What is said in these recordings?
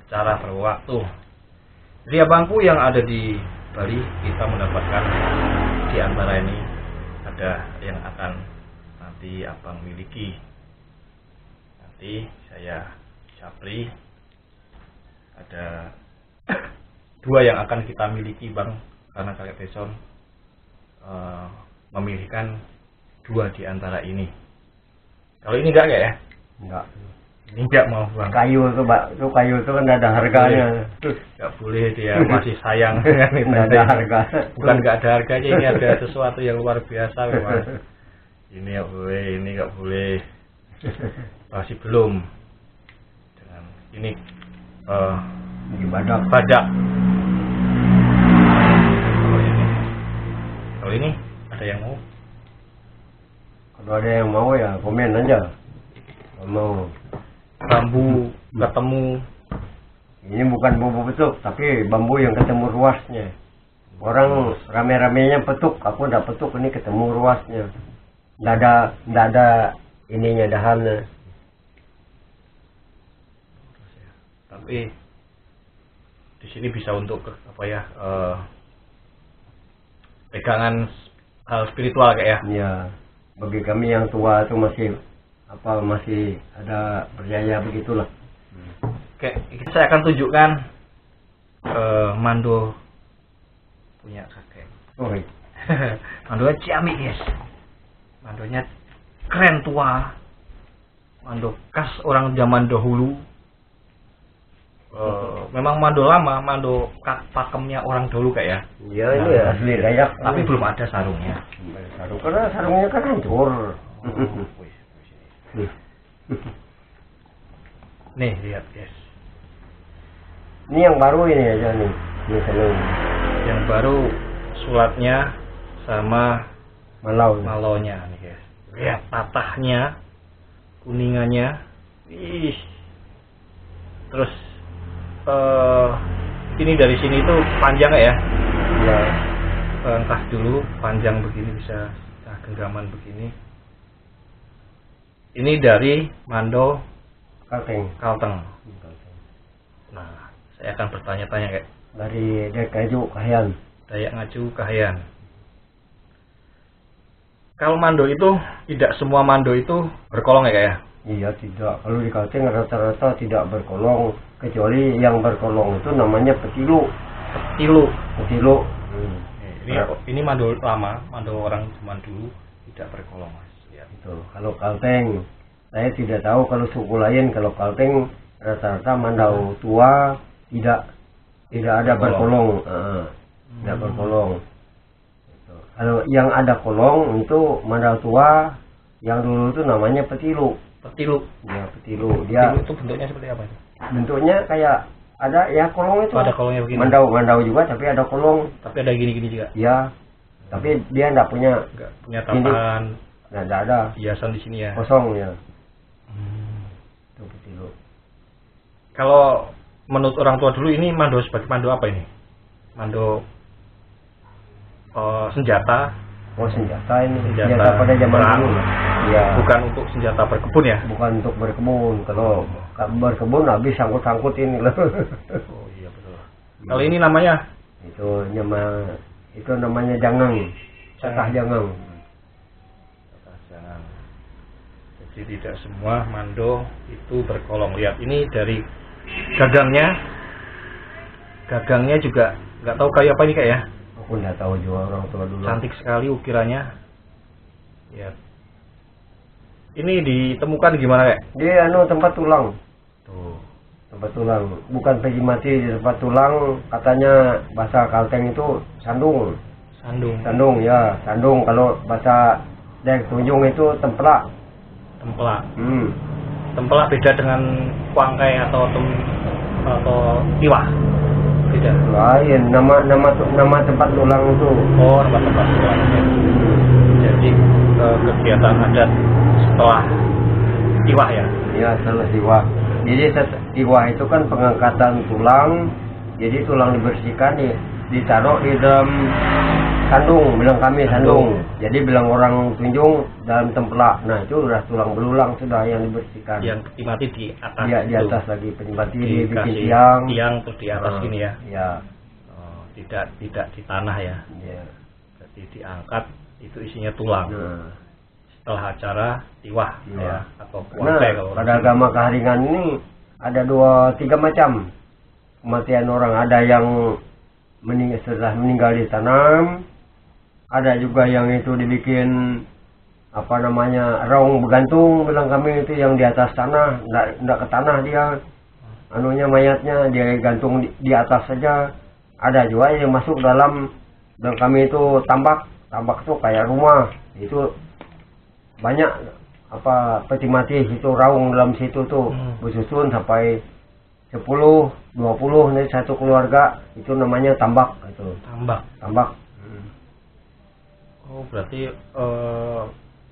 cara berwaktu. Jadi abangku yang ada di Bali, kita mendapatkan di antara ini ada yang akan nanti abang miliki. Nanti saya japri ada dua yang akan kita miliki bang, karena kakek Beson memilihkan dua di antara ini. Kalau ini enggak ya? Enggak. Ini enggak mau bang. Kayu itu, Pak. Itu kayu itu kan ada harganya. Enggak boleh, dia masih sayang dengan itu. Enggak ada harga. Bukan enggak ada harganya, ini ada sesuatu yang luar biasa memang. Ini enggak boleh, ini enggak boleh. Masih belum. Dengan ini badak. Badak. Kalau ini ada yang mau? Kalau ada yang mau ya komen aja. Kalau mau. Bambu ketemu. Ini bukan bambu petuk, tapi bambu yang ketemu ruasnya. Orang rame-ramenya petuk, aku ndak petuk, ini ketemu ruasnya. Ndak ada ininya dahannya. Tapi di sini bisa untuk apa ya? Pegangan hal spiritual kayak ya. Iya. Bagi kami yang tua itu masih ada percaya begitulah. Oke, saya akan tunjukkan mando punya kakek. Oh, Mandonya ciamik guys. Mandonya keren tua. Mando khas orang zaman dahulu. Memang mando lama, mando pakemnya orang dahulu kayak ya. Iya, ini ya asli Dayak. Tapi belum ada sarungnya. Sarung karena sarungnya kan hancur. Nih lihat guys. Ini yang baru ini aja nih. Ini sarung. Yang baru sulatnya sama malaunya nih guys. Lihat patahnya, kuningannya. Ih. Terus ini dari sini tuh panjang ya? Ya. Entah dulu panjang begini bisa genggaman begini. Ini dari mando Kalteng. Nah, saya akan bertanya-tanya kayak dari Dayak Ngaju Kahayan. Dayak Ngaju Kahayan. Kalau mando itu tidak semua mando itu berkolong ya kayak ya? Iya tidak. Kalau di Kalteng rata-rata tidak berkolong, kecuali yang berkolong itu namanya petilu. Petilu. Ini mando lama, mando orang zaman dulu tidak berkolong mas. Ya. Itu. Kalau Kalteng, saya tidak tahu kalau suku lain. Kalau Kalteng rata-rata mandau tua tidak ada berkolong. Tidak berkolong. Gitu. Kalau yang ada kolong itu mandau tua yang dulu itu namanya petilu. Ya, petilu. Dia itu bentuknya seperti apa itu? Bentuknya kayak ada ya kolong itu. Ada kolongnya begini. Mandau juga tapi ada kolong. Tapi ada gini-gini juga. Ya. Tapi dia enggak punya tatahan. Enggak ada. Hiasan di sini ya. Kosong ya. Itu petilu. Kalau menurut orang tua dulu ini mando sebagai mando apa ini? Mando senjata. Oh, senjata ini. Senjata pada zaman dulu. Ya. Bukan untuk senjata berkebun ya? Bukan untuk berkebun. Kalau berkebun habis sangkut-sangkut ini loh. Oh iya betul. Kalau ini namanya? Itu namanya jangang. Cakah jangang. Jadi tidak semua mando itu berkolong. Lihat ini dari gagangnya juga nggak tahu kayak apa ini kayak ya. Aku nggak tahu juga, orang tua dulu. Cantik sekali ukirannya. Lihat. Ini ditemukan gimana kayak? Dia tempat tulang. Tuh. Tempat tulang. Bukan pegi mati di tempat tulang. Katanya bahasa Kalteng itu sandung. Sandung ya, sandung. Kalau bahasa Dayak Tunjung itu tempelak. Tempelak beda dengan kuangkai atau tiwah. Beda. Lain nama tempat tulang itu. Oh, tempat tulang. Jadi kegiatan adat setelah tiwah ya? Iya, setelah tiwah. Jadi tiwah itu kan pengangkatan tulang. Jadi tulang dibersihkan ditaruh di dalam sandung, bilang kami sandung. Jadi bilang orang Tunjung dalam tempelak. Nah itu udah tulang belulang sudah yang dibersihkan. Yang peti mati di atas. Iya di atas lagi peti mati dibikin tiang terus di atas gini ya. Iya. Oh, tidak di tanah ya. Iya. Berarti diangkat itu isinya tulang. Nah. Setelah acara tiwah ya atau Nah, puasa kalau pada agama Kaharingan ini ada 2-3 macam kematian orang. Ada yang setelah meninggal ditanam, ada juga yang itu dibikin apa namanya raung bergantung, bilang kami itu yang di atas tanah, enggak ke tanah dia anunya mayatnya dia gantung di atas saja. Ada juga yang masuk dalam, dan kami itu tambak tuh kayak rumah itu banyak apa peti mati itu raung dalam situ tuh bersusun sampai 10, 20 dari satu keluarga, itu namanya tambak itu. Tambak. Oh, berarti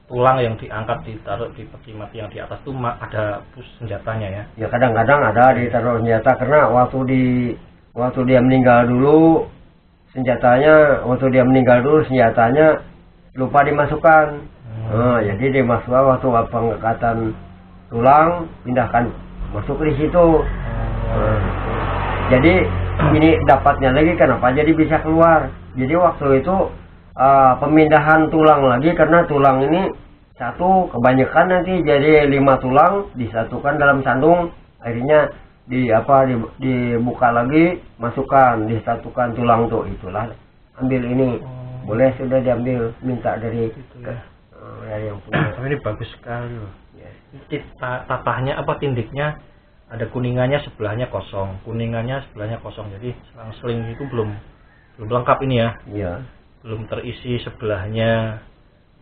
tulang yang diangkat ditaruh di peti mati yang di atas tuh ada senjatanya ya? Ya kadang-kadang ada ditaruh senjata, karena waktu dia meninggal dulu senjatanya lupa dimasukkan. Jadi dimasukkan waktu pengangkatan tulang, pindahkan masuk di situ. Jadi ini dapatnya lagi kenapa jadi bisa keluar. Jadi waktu itu pemindahan tulang lagi, karena tulang ini satu kebanyakan nanti jadi 5 tulang disatukan dalam sandung, akhirnya dibuka lagi, masukkan, disatukan tulang tuh, itulah ambil ini. Boleh sudah diambil, minta dari dari yang punya. Ini bagus sekali loh. Tatahnya apa tindiknya ada kuningannya sebelahnya kosong, jadi selang-seling itu belum lengkap ini ya. Iya. Belum terisi sebelahnya.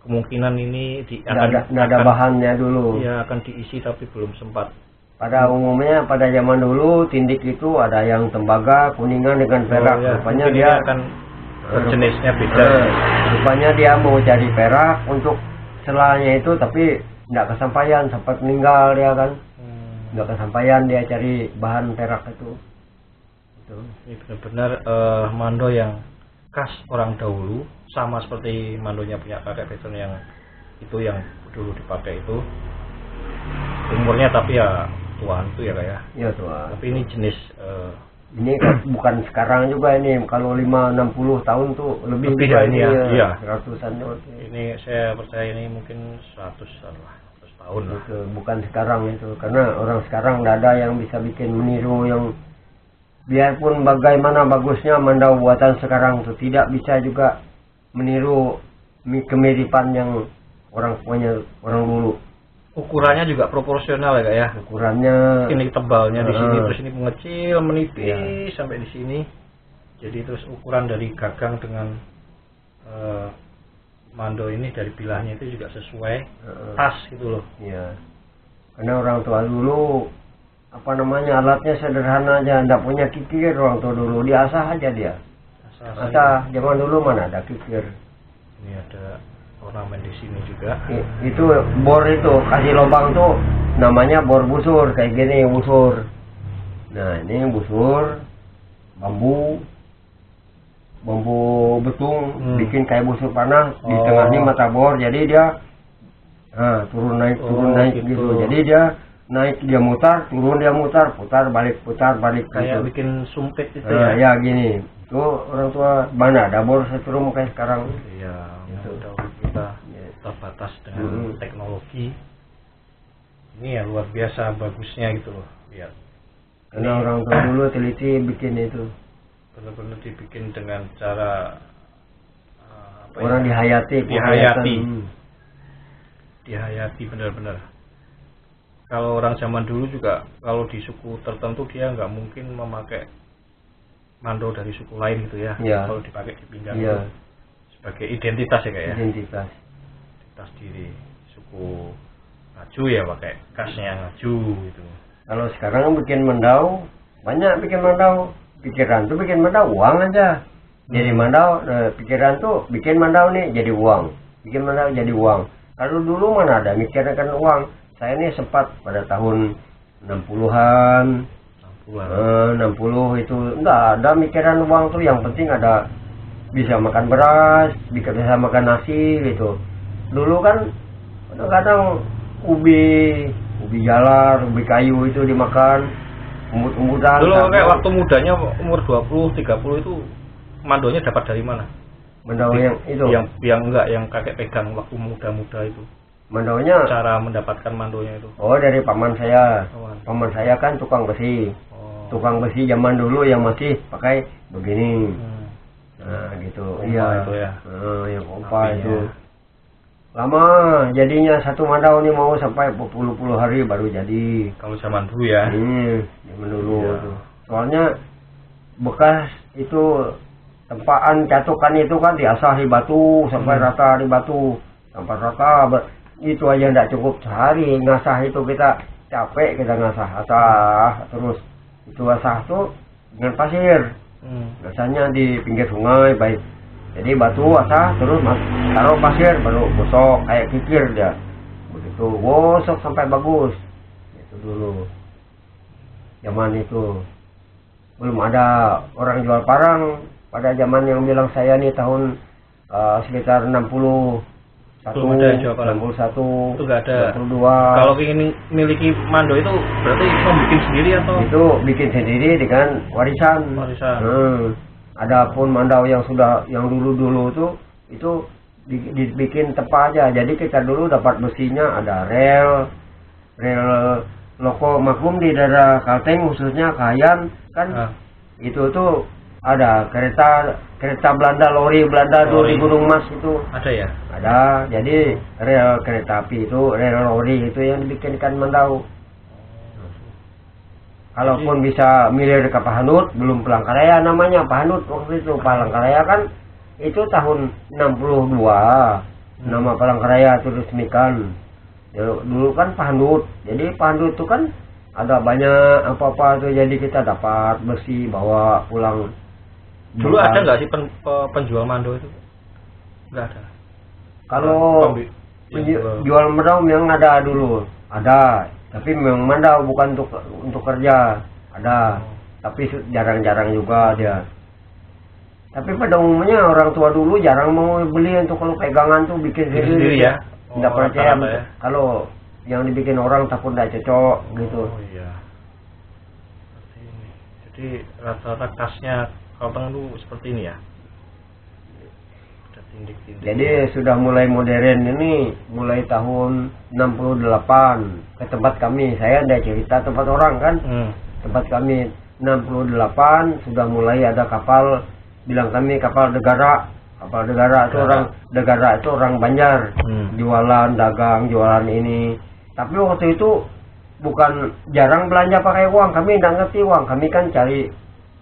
Kemungkinan ini akan ada bahannya dulu. Iya, akan diisi tapi belum sempat. Pada umumnya pada zaman dulu tindik itu ada yang tembaga, kuningan dengan perak. Rupanya dia akan jenisnya beda. Rupanya dia mau cari perak untuk selanya itu, tapi tidak kesampaian, sempat meninggal dia kan. Tidak kesampaian dia cari bahan perak itu. Ini benar-benar mando yang khas orang dahulu, sama seperti mandonya punya kakek Beton yang itu yang dulu dipakai itu. Umurnya tapi ya tuaan itu ya kayak. Iya tuaan. Tapi ini jenis ini bukan sekarang juga ini, kalau 5-60 tahun tuh lebih ya ini ya. Iya. Ratusan. Ini saya percaya ini mungkin 100 tahun lah. Bukan sekarang itu, karena orang sekarang tidak ada yang bisa bikin meniru yang biarpun bagaimana bagusnya mandau buatan sekarang tuh tidak bisa juga meniru kemiripan yang orang punya orang dulu. Ukurannya juga proporsional ya Kak ya. Ukurannya ini tebalnya di sini, terus ini mengecil menipis sampai di sini. Jadi terus ukuran dari gagang dengan mando ini dari bilahnya itu juga sesuai tas gitu loh. Iya. Karena orang tua dulu apa namanya alatnya sederhana aja, tidak punya kikir orang tua dulu, diasah aja dia. Asah. Zaman dulu mana ada kikir. Ini ada ornamen di sini juga. Itu bor itu kasih lubang tuh namanya bor busur, kayak gini busur. Nah ini busur bambu betung, bikin kayak busur panah, di tengahnya mata bor, jadi dia turun naik gitu. Jadi dia naik, dia mutar, turun, dia mutar balik kayak gitu. Bikin sumpit itu ya gini. Itu orang tua mana ada bor setrum kayak sekarang. Iya, udah kita terbatas dengan teknologi. Ini ya luar biasa bagusnya gitu loh. Lihat. Karena orang tua dulu teliti bikin itu. Benar-benar dibikin dengan cara orang dihayati. Dihayati benar-benar. Kalau orang zaman dulu juga kalau di suku tertentu dia nggak mungkin memakai mando dari suku lain gitu ya. Kalau dipakai di pinggang itu sebagai identitas ya kayak. Identitas diri. Suku Ngaju ya pakai khasnya Ngaju gitu. Kalau sekarang bikin mandau, banyak bikin mandau. Pikiran tuh bikin mandau uang aja. Jadi mandau, pikiran tuh bikin mandau nih jadi uang. Bikin mandau jadi uang. Kalau dulu mana ada mikirkan uang. Saya ini sempat pada tahun 60-an 60 itu enggak ada mikiran uang tuh, yang penting ada bisa makan beras, bisa makan nasi gitu. Dulu kan kadang-kadang ubi jalar, ubi kayu itu dimakan, umbut-umbutan. Dulu kayak waktu mudanya umur 20, 30 itu mandonya dapat dari mana? Mandau yang itu. Yang kakek pegang waktu muda-muda itu. Mandaunya Cara mendapatkan mandonya itu. oh dari paman saya. Oh. Paman saya kan tukang besi. Oh. Tukang besi zaman dulu yang masih pakai begini. Hmm. Nah gitu. Pompa Iya itu ya. yang pompa Apinya. itu. Lama jadinya satu mandau ini mau sampai berpuluh-puluh hari baru jadi. Kalau zaman dulu ya. Zaman dulu Iya. tuh. Soalnya bekas itu tempaan catukan itu kan diasah di batu sampai rata di batu sampai rata itu aja tidak cukup sehari ngasah itu kita capek kita ngasah asah terus itu asah tuh dengan pasir biasanya di pinggir sungai baik jadi batu asah terus taruh pasir baru gosok kayak kikir dia begitu gosok sampai bagus itu dulu zaman itu belum ada orang jual parang pada zaman yang bilang saya nih tahun sekitar 61 Belum ada yang jual parang. 61 Itu nggak ada. 62 Kalau ingin miliki mando itu berarti bikin sendiri atau? itu bikin sendiri dengan warisan. Adapun mandau yang sudah yang dulu tuh itu dibikin tepa aja. Jadi kita dulu dapat besinya ada rel loko maklum di daerah Kalteng khususnya Kahayan kan itu tuh ada kereta Belanda lori Belanda tuh di Gunung Mas itu ada ya ada jadi rel kereta api itu rel lori itu yang dibikinkan mandau. Kalaupun bisa milir ke Pahanut belum Palangkaraya namanya Pahanut waktu itu Palangkaraya kan itu tahun 62 nama Palangkaraya itu resmikan. Dulu kan Pahanut jadi Pahanut itu kan ada banyak apa-apa tuh jadi kita dapat besi bawa pulang. Dulu ada nggak sih penjual mando itu? Nggak ada. Kalau jual mandau yang ada dulu ada, tapi memang mandau bukan untuk kerja ada, tapi jarang-jarang juga dia. Tapi pada umumnya orang tua dulu jarang mau beli untuk kalau pegangan tuh bikin sendiri ya. Tidak percaya ya. Kalau yang dibikin orang takut tidak cocok gitu. Oh iya. Jadi rata-rata khasnya Kalteng itu seperti ini ya. Ada tindik-tindik. Jadi sudah mulai modern ini mulai tahun 68 ke tempat kami. Saya ada cerita tempat orang kan. Tempat kami 68 sudah mulai ada kapal bilang kami kapal negara. Kapal negara itu orang Banjar. Jualan dagang, jualan ini. Tapi waktu itu bukan jarang belanja pakai uang. Kami tidak ngerti uang. Kami kan cari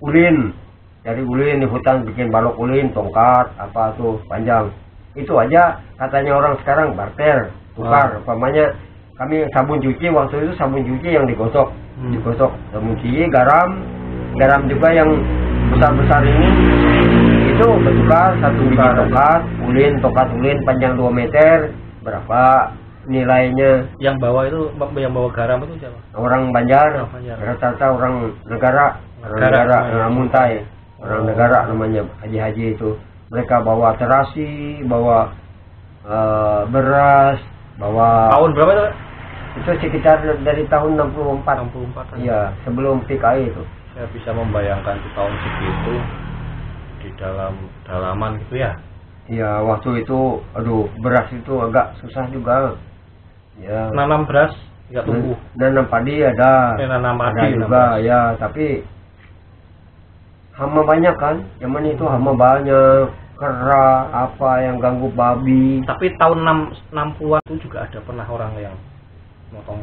ulin. Dari ulin di hutan bikin balok ulin, tongkat, apa tuh panjang. Itu aja katanya orang sekarang barter, tukar. Umpamanya kami sabun cuci waktu itu sabun cuci yang digosok, sabun cuci, garam juga yang besar-besar ini itu bertukar satu biji tongkat ulin panjang 2 meter berapa nilainya. Yang bawa garam itu siapa? Orang Banjar, rata-rata orang negara muntai. Orang negara namanya haji-haji itu. Mereka bawa terasi, bawa beras, bawa. Tahun berapa itu? Itu sekitar dari tahun 64. 64. Iya, sebelum PKI itu. Saya bisa membayangkan di tahun segitu di dalaman gitu ya. Iya, waktu itu aduh, beras itu agak susah juga. Ya. Nanam beras enggak tumbuh. Nanam padi ada. Nanam padi ada juga ya, tapi hama banyak kan, zaman itu hama banyak, kera, apa yang ganggu babi. Tapi tahun 60-an itu juga ada pernah orang yang motong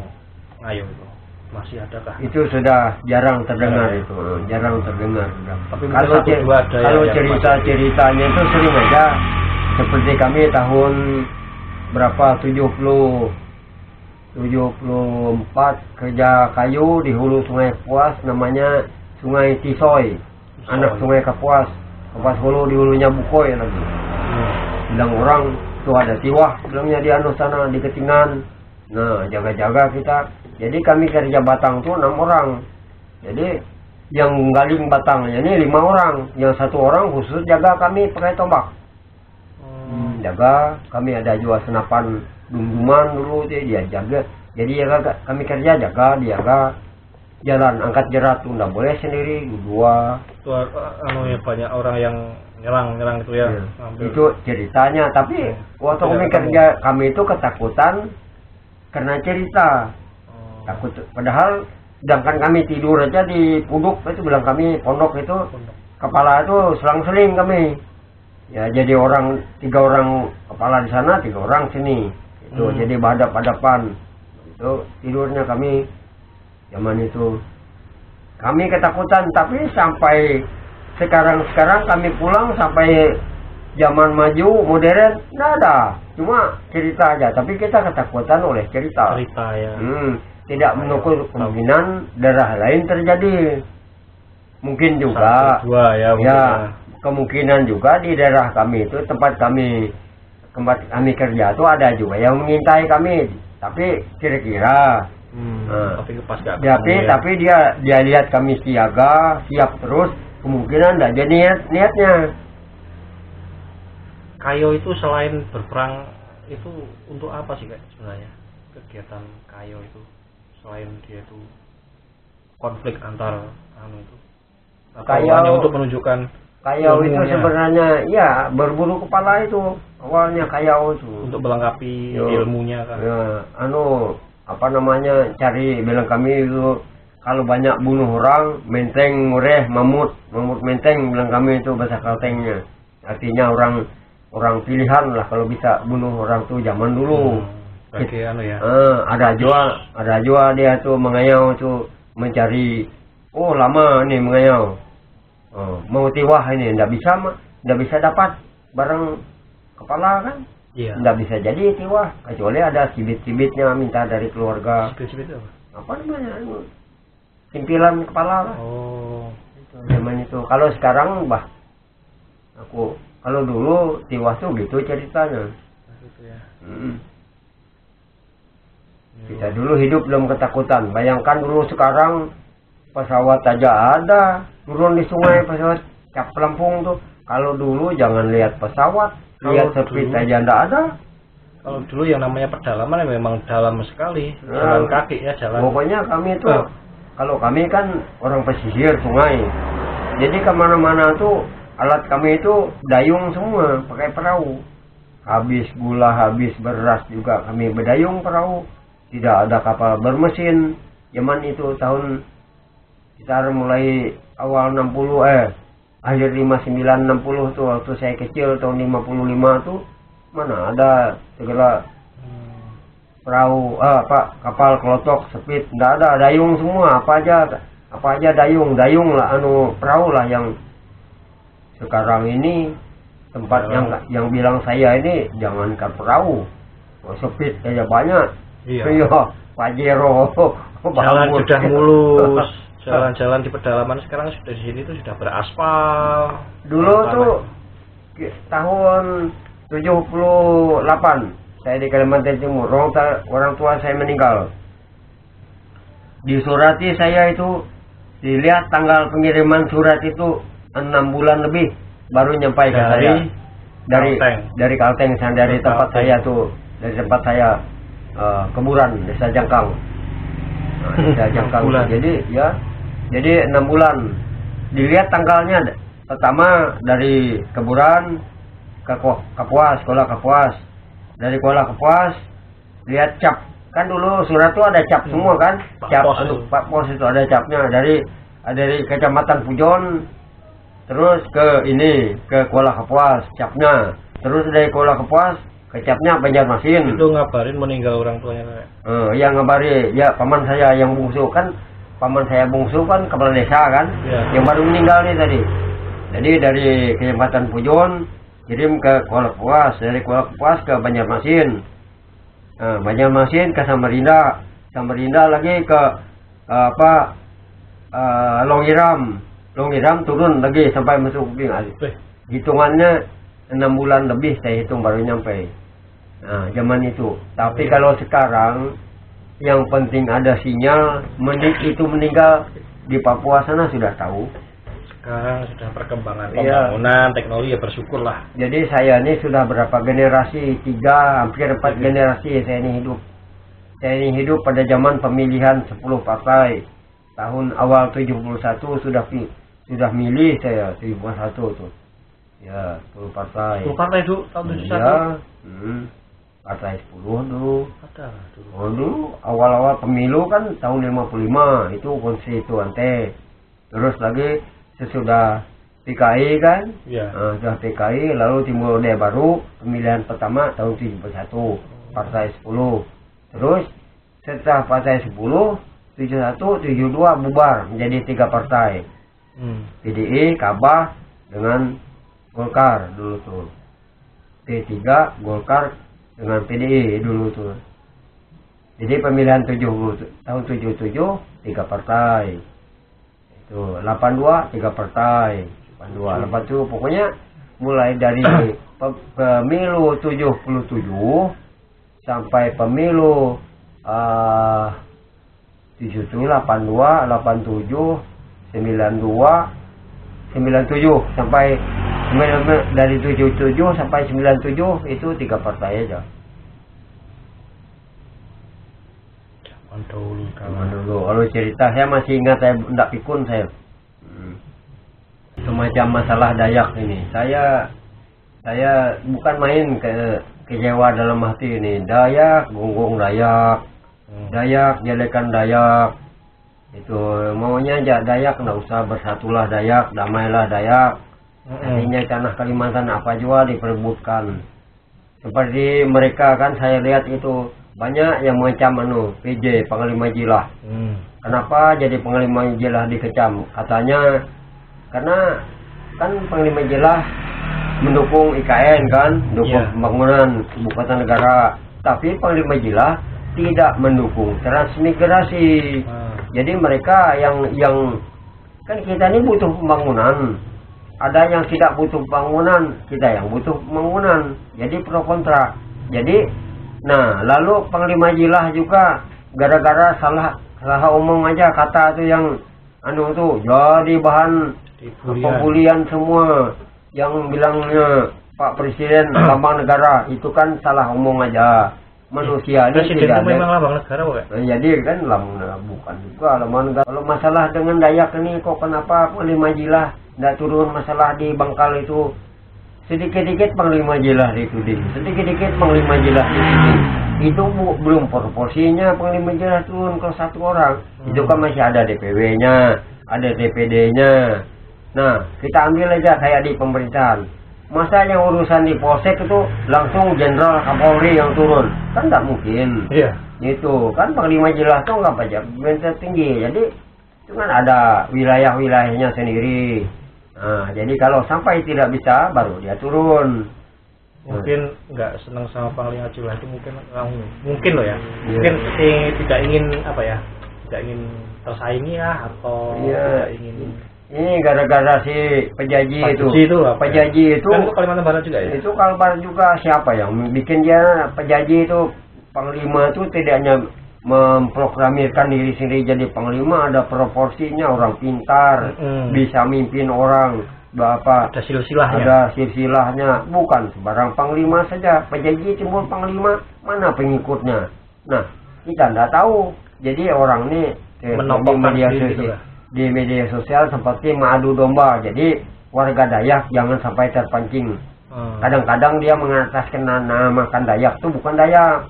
ngayo itu. Masih adakah? Itu sudah jarang terdengar itu, jarang terdengar. Tapi kalau cerita-ceritanya itu sering aja. Seperti kami tahun berapa 74 kerja kayu di hulu Sungai Kapuas namanya Sungai Tisoy. Anak Sungai Kapuas Hulu di hulunya Bukoy lagi. Bilang orang tuh ada tiwah, bilangnya di anu sana di Ketingan. Nah jaga-jaga kita. Jadi kami kerja batang tuh 6 orang. Jadi yang galing batangnya ini 5 orang, yang 1 orang khusus jaga kami pakai tombak. Jaga, kami ada jual senapan dum-duman dulu dia jaga. Jadi ya kami kerja jaga, dia jalan angkat jerat tuh nggak boleh sendiri, 2. Itu ya banyak orang yang nyerang itu ya. Itu ceritanya, tapi waktu kami kerja kami itu ketakutan karena cerita. Takut, padahal sedangkan kami tidur aja di puduk itu, bilang kami pondok itu kepala itu selang-seling kami. Ya jadi 3 orang kepala di sana, 3 orang sini. Itu jadi hadap-hadapan. Itu tidurnya kami zaman itu. Kami ketakutan, tapi sampai sekarang kami pulang sampai zaman maju modern nggak ada, cuma cerita aja. Tapi kita ketakutan oleh cerita ya. Tidak menutup kemungkinan daerah lain terjadi. Mungkin juga 1, 2 ya, kemungkinan juga di daerah kami itu tempat kami kerja itu ada juga yang mengintai kami, tapi kira-kira tapi dia lihat kami siaga, siap terus, kemungkinan tidak jadi niatnya. Kayo itu selain berperang itu untuk apa sih Kak sebenarnya? Kegiatan Kayo itu selain dia itu konflik antar itu, hanya untuk menunjukkan Kayo itu sebenarnya ya berburu kepala itu awalnya. Kayo itu untuk melengkapi ilmunya kan ya, apa namanya, cari, bilang kami itu kalau banyak bunuh orang, menteng ngureh mamut menteng, bilang kami itu bahasa Kaltengnya, artinya orang pilihan lah kalau bisa bunuh orang tuh zaman dulu. Ada jual dia tuh mengayau tuh mencari, lama nih mengayau, mau tiwah ini ndak bisa dapat barang kepala kan, ndak bisa jadi tiwah kecuali ada cibit-cibitnya, minta dari keluarga. Cibit apa namanya, simpilan kepala lah. Itu zaman itu. Kalau sekarang kalau dulu tiwah tuh gitu ceritanya. Kita dulu hidup belum ketakutan. Bayangkan dulu, sekarang pesawat aja ada turun di sungai, pesawat cap pelampung tuh. Kalau dulu jangan lihat pesawat, lihat speed aja ndak ada. Kalau dulu yang namanya pedalaman memang dalam sekali, jalan kaki ya jalan. Pokoknya kami itu kalau kami kan orang pesisir sungai, jadi kemana-mana tuh alat kami itu dayung semua, pakai perahu. Habis gula, habis beras juga kami berdayung perahu. Tidak ada kapal bermesin. Zaman itu tahun sekitar mulai awal 60 akhir 59 60 tuh, waktu saya kecil tahun 55 tuh mana ada segala perahu kapal kelotok speed, enggak ada, dayung semua, apa aja dayung lah, perahu lah. Yang sekarang ini tempat yang bilang saya ini jangankan perahu, speed aja banyak. Iya, Pajero, jalan sudah mulus, jalan-jalan di pedalaman sekarang sudah di sini tuh sudah beraspal. Dulu tuh tahun 78 saya di Kalimantan Timur, orang tua saya meninggal. Disurati saya itu, dilihat tanggal pengiriman surat itu 6 bulan lebih baru nyampai ke saya dari Kalteng, dari tempat saya tuh, dari tempat saya Keburan, Desa Jangkang. Desa Jangkang. Jadi 6 bulan. Dilihat tanggalnya pertama dari Keburan ke Kapuas, sekolah Kapuas. Dari sekolah Kapuas lihat cap. Kan dulu surat tuh ada cap semua kan? Cap untuk Pak Pos itu ada capnya, dari Kecamatan Pujon terus ke sekolah Kapuas capnya. Terus dari sekolah Kapuas kecapnya Banjarmasin. Itu ngabarin meninggal orang tuanya. Yang ngabari ya paman saya yang bungsu kan, kepala desa kan, yang baru meninggal nih tadi. Jadi dari Kecamatan Pujon kirim ke Kuala Kapuas, dari Kuala Kapuas ke Banjarmasin, Banjarmasin ke Samarinda lagi ke Longiram turun lagi sampai masuk Kuping. Hitungannya 6 bulan lebih saya hitung baru nyampe. Nah, zaman itu. Tapi kalau sekarang yang penting ada sinyal, menit itu meninggal di Papua sana sudah tahu. Sekarang sudah perkembangan Iya. pembangunan teknologi, ya bersyukurlah. Jadi saya ini sudah berapa generasi, 3 hampir 4 generasi saya ini hidup. Saya ini hidup pada zaman pemilihan 10 partai. Tahun awal 71 sudah milih saya 71 tuh. Ya, 10 partai. 10 partai dulu tahun 71. Iya. Partai 10 dulu. Ada dulu. Oh, dulu awal-awal pemilu kan tahun 55 itu konstituante. Terus lagi sesudah PKI kan, Iya. sudah PKI lalu timbul orde baru, pemilihan pertama tahun 71 partai 10. Terus setelah partai 10 71 72 bubar menjadi 3 partai, PDI, Kabah dengan Golkar dulu tuh, P3 Golkar dengan PDI dulu tuh. Jadi pemilihan tahun 77 3 partai. Itu 82 3 partai. 82 pokoknya mulai dari pemilu 77 sampai pemilu 77 82 87 92 97 sampai dari 77 sampai 97 itu 3 partai aja. Zaman dulu. Kalau cerita saya masih ingat, saya tidak pikun saya. Semacam masalah Dayak ini. Saya bukan main kecewa dalam hati ini. Dayak, gonggong Dayak. Dayak, jelekan Dayak. Itu maunya aja Dayak, nggak usah bersatulah Dayak, damailah Dayak. Artinya tanah Kalimantan apa juga diperebutkan. Seperti mereka kan saya lihat itu banyak yang mengecam PJ Panglima Jilah. Kenapa jadi Panglima Jilah dikecam? Katanya karena kan Panglima Jilah mendukung IKN kan, mendukung pembangunan ibu kota negara. Tapi Panglima Jilah tidak mendukung transmigrasi. Jadi mereka yang kan kita ini butuh pembangunan. Ada yang tidak butuh pembangunan, kita yang butuh pembangunan. Jadi pro kontra. Jadi nah, lalu Panglima Jilah juga gara-gara salah omong aja kata tuh yang tuh jadi bahan pembulian semua. Yang bilangnya Pak Presiden lambang negara itu kan salah omong aja. Manusia ini Presiden tidak itu memang lambang negara kok. Jadi kan lambang bukan juga lambang negara. Kalau masalah dengan Dayak ini kok kenapa Panglima Jilah tidak turun masalah di Bangkal itu? Sedikit-dikit Panglima Jilah dituding, sedikit-dikit Panglima Jilah dituding. Itu belum proporsinya Panglima Jilah turun ke satu orang. Itu kan masih ada DPW-nya, ada DPD-nya. Nah, kita ambil aja kayak di pemerintahan. Masa yang urusan di Polsek itu langsung Jenderal Kapolri yang turun? Kan nggak mungkin. Iya. Itu kan Panglima Jilah itu nggak pajak tinggi. Jadi itu kan ada wilayah-wilayahnya sendiri. Nah, jadi kalau sampai tidak bisa, baru dia turun. Mungkin nggak senang sama Panglima Jilah itu mungkin loh ya. Mungkin tidak ingin tidak ingin tersaingi ya, atau tidak ingin. Ini gara-gara si Pejaji itu. Pejaji itu itu. Kan itu Kalimantan Barat juga ya. Itu Kalimantan juga, siapa yang bikin dia Pejaji itu Panglima itu tidak hanya memproklamirkan diri sendiri jadi Panglima, ada proporsinya, orang pintar, bisa mimpin orang, ada silsilahnya. Ada silsilahnya, bukan sembarang Panglima saja. Pejaji timbul Panglima, mana pengikutnya? Nah, kita tidak tahu. Jadi orang ini di media sosial seperti mengadu domba. Jadi warga Dayak jangan sampai terpancing. Kadang-kadang dia mengataskan namakan Dayak itu bukan Dayak.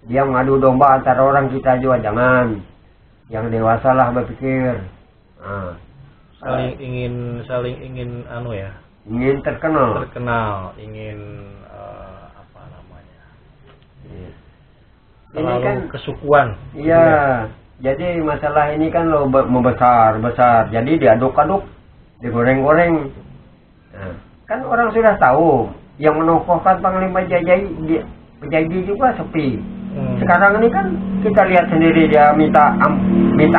Dia mengadu domba antara orang kita juga, jangan. Yang dewasa lah berpikir. Saling ingin ingin terkenal, ingin ini kan kesukuan. Iya. Jadi masalah ini kan lo membesar. Jadi diaduk-aduk, digoreng-goreng. Nah, kan orang sudah tahu yang menokohkan Panglima Pejaji juga sepi. Sekarang ini kan kita lihat sendiri dia minta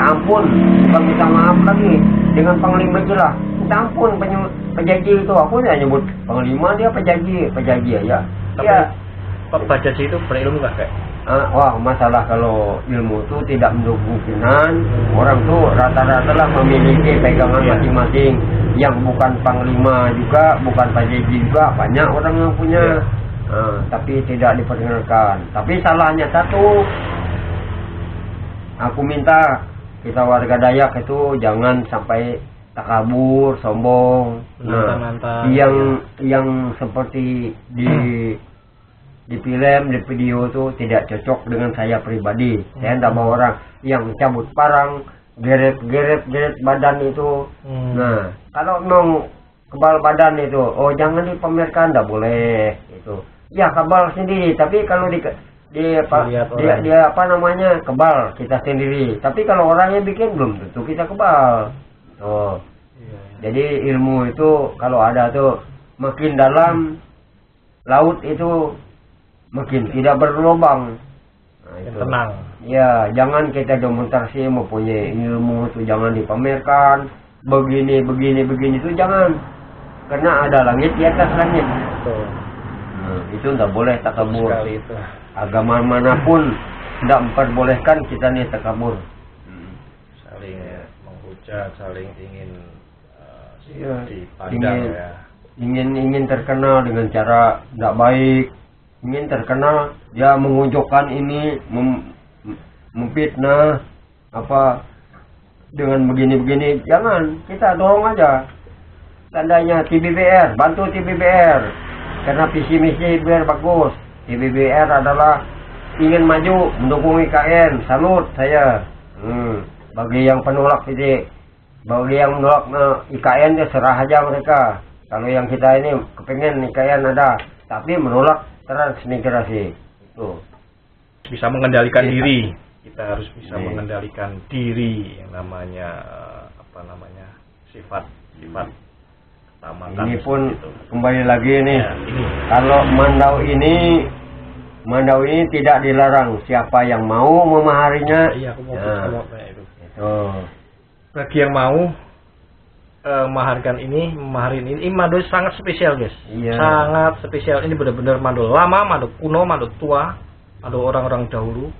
ampun, bukan minta maaf lagi dengan Panglima Jilah. Minta ampun Pejaji itu, aku tidak nyebut Panglima, dia Pejaji aja. Tapi Pak Pejaji itu berilmu nggak kayak? wah masalah kalau ilmu itu tidak menutup kemungkinan orang tuh rata-rata lah memiliki pegangan masing-masing, yang bukan panglima juga, bukan PJJ juga, banyak orang yang punya, tapi tidak diperkenalkan. Tapi salahnya satu, aku minta kita warga Dayak itu jangan sampai takabur, sombong. Yang seperti di film, di video itu tidak cocok dengan saya pribadi. Saya tidak mau orang yang cabut parang, geret badan itu. Nah, kalau memang kebal badan itu, oh jangan dipamerkan, tidak boleh itu. Ya kebal sendiri, tapi kalau dia apa namanya kebal kita sendiri. Tapi kalau orangnya bikin belum tentu kita kebal. Oh, jadi ilmu itu kalau ada tuh makin dalam laut itu makin tidak berlubang. Nah, itu. Tenang. Ya, jangan kita demonstrasi mempunyai ilmu itu jangan dipamerkan. Begini itu jangan. Karena ada langit di atas langit. Betul. Nah, itu tidak boleh takabur. Itu. Agama manapun tidak memperbolehkan kita nih takabur. Saling menghujat, saling ingin dipandang ingin terkenal dengan cara tidak baik. Ingin terkenal, dia mengunjukkan ini, memfitnah apa dengan begini-begini. Jangan, kita dorong aja. Tandanya TBBR, bantu TBBR karena visi misi biar bagus. TBBR adalah ingin maju, mendukung IKN. Salut saya. Bagi yang penolak ini, bagi yang menolak IKN ya serah aja mereka. Kalau yang kita ini kepengen IKN ada, tapi menolak transmigrasi itu bisa mengendalikan diri. Kita harus bisa mengendalikan diri yang namanya sifat ketamatan. Ini pun gitu. Kembali lagi nih ini. Kalau mandau ini tidak dilarang, siapa yang mau memaharinya. Iya, aku mau itu. Bagi yang mau memaharin ini mando sangat spesial guys. Sangat spesial. Ini benar-benar mando lama, mando kuno, mando tua, mando orang-orang dahulu,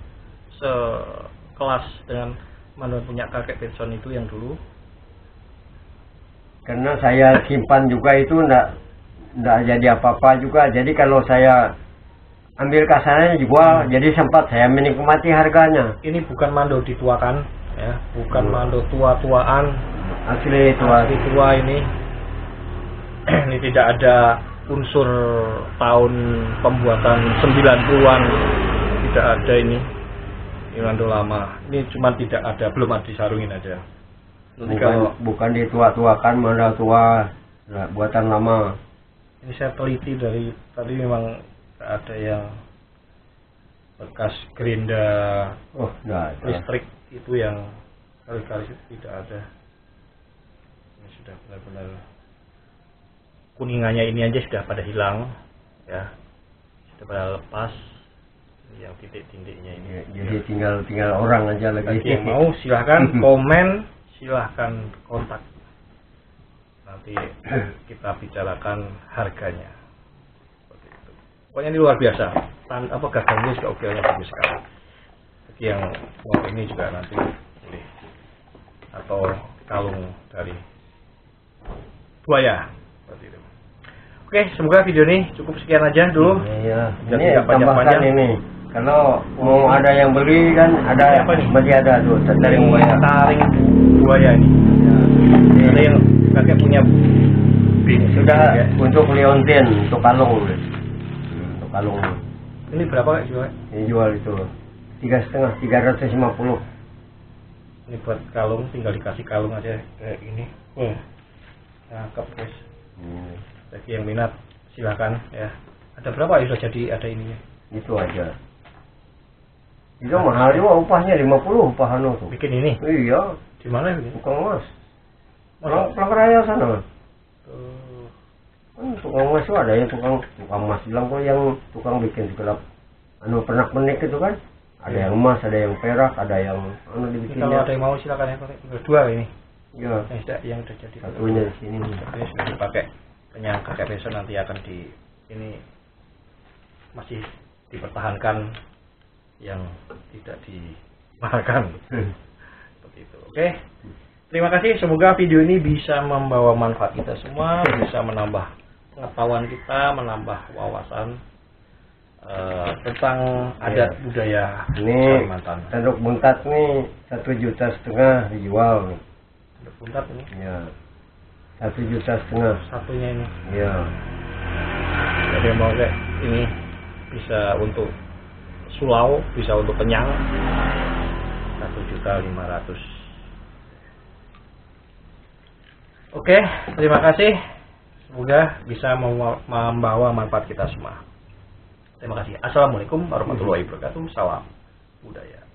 sekelas dengan mando punya kakek Benson itu yang dulu. Karena saya simpan juga itu ndak jadi apa-apa juga. Jadi kalau saya ambil kasarnya jual, jadi sempat saya menikmati harganya. Ini bukan mando dituakan ya, bukan mando tua-tuaan. Asli tua ini. Ini tidak ada unsur tahun pembuatan 90-an, tidak ada ini mando lama. Ini cuma tidak ada, belum ada disarungin aja. Bukan ditua-tuakan, mando tua, buatan lama. Ini saya teliti dari tadi, memang ada yang bekas gerinda listrik itu yang kali-kali tidak ada. Ini sudah benar-benar kuningannya ini aja sudah pada hilang ya, sudah pada lepas yang titik-titiknya ini. Jadi tinggal orang aja lagi. Bagi yang mau silahkan komen, silahkan kontak, nanti kita bicarakan harganya. Seperti itu. Pokoknya ini luar biasa. Gagangnya juga ukirnya bagus sekali. Bagi yang mau ini juga nanti boleh, atau kalung dari buaya seperti itu. Oke, semoga video ini cukup sekian aja dulu. Iya. Ini tambahkan ini. Kalau mau ada yang beli kan ada, masih ada tuh taring buaya. Taring buaya ini. Ya. Ada yang kakek punya sudah ya. Untuk liontin, untuk kalung. Untuk kalung. Ini berapa Kak jual? Ini jual itu 3,5, 350. Ini buat kalung, tinggal dikasih kalung aja kayak gini. Wah, cakep guys. Bagi yang minat silakan ya. Ada berapa ya sudah jadi ada ininya? Itu aja. Itu mahal juga upahnya 50 upah anu tuh. Bikin ini? Iya. Di mana ini? Tukang emas. Pulang raya sana. Tukang emas itu ada yang tukang emas bilang kok yang tukang bikin gelap anu pernak-pernik itu kan. Ada yang emas, ada yang perak, ada yang anu dibikinnya. Kalau ada yang mau silakan ya, berdua ini. Iya. Yang sudah jadi. Satunya di sini. Ini sudah dipakai. Yang kakek besok nanti akan ini masih dipertahankan yang tidak dimakan. Seperti itu. Oke. Terima kasih. Semoga video ini bisa membawa manfaat kita semua, bisa menambah pengetahuan kita, menambah wawasan tentang adat budaya Ini Kalimantan. tanduk buntat nih 1,5 juta dijual. Tanduk buntat ini. Ya. 1,5 juta. Satunya ini. Ya. Jadi mau kayak ini bisa untuk sulau, bisa untuk kenyang. 1.500.000. Oke, terima kasih. Semoga bisa membawa manfaat kita semua. Terima kasih. Assalamualaikum warahmatullahi wabarakatuh. Salam budaya.